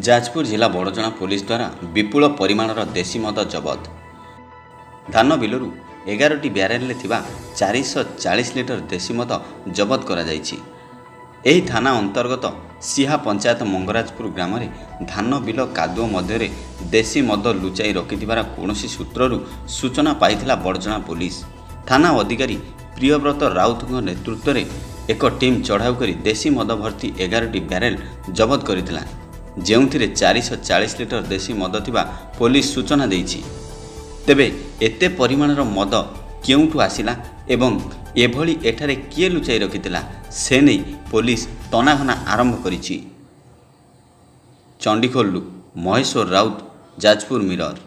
ଯାଜପୁର ଜିଲ୍ଲା ବଡ଼ଜଣା ପୁଲିସ ଦ୍ୱାରା ବିପୁଳ ପରିମାଣର ଦେଶୀ ମଦ ଜବତ। ଧାନ ବିଲରୁ 11ଟି ବ୍ୟାରେଲରେ ଥିବା 440 ଲିଟର ଦେଶୀ ମଦ ଜବତ କରାଯାଇଛି। ଏହି ଥାନା ଅନ୍ତର୍ଗତ ସିହା ପଞ୍ଚାୟତ ମଙ୍ଗରାଜପୁର ଗ୍ରାମରେ ଧାନ ବିଲ କାଦୁଅ ମଧ୍ୟରେ ଦେଶୀ ମଦ ଲୁଚାଇ ରଖିଥିବାର କୌଣସି ସୂତ୍ରରୁ ସୂଚନା ପାଇଥିଲା ବଡ଼ଜଣା ପୁଲିସ। ଥାନା ଅଧିକାରୀ ପ୍ରିୟବ୍ରତ ରାଉତଙ୍କ ନେତୃତ୍ୱରେ ଏକ ଟିମ୍ ଚଢ଼ାଉ କରି ଦେଶୀ ମଦ ଭର୍ତ୍ତି 11ଟି ବ୍ୟାରେଲ ଜବତ କରିଥିଲା, ଯେଉଁଥିରେ 440 ଲିଟର ଦେଶୀ ମଦ ଥିବା ପୋଲିସ ସୂଚନା ଦେଇଛି। ତେବେ ଏତେ ପରିମାଣର ମଦ କେଉଁଠୁ ଆସିଲା ଏବଂ ଏଭଳି ଏଠାରେ କିଏ ଲୁଚାଇ ରଖିଥିଲା, ସେ ନେଇ ପୋଲିସ ତନାଘନା ଆରମ୍ଭ କରିଛି। ଚଣ୍ଡିଖୋଲରୁ ମହେଶ୍ୱର ରାଉତ, ଯାଜପୁର ମିରର।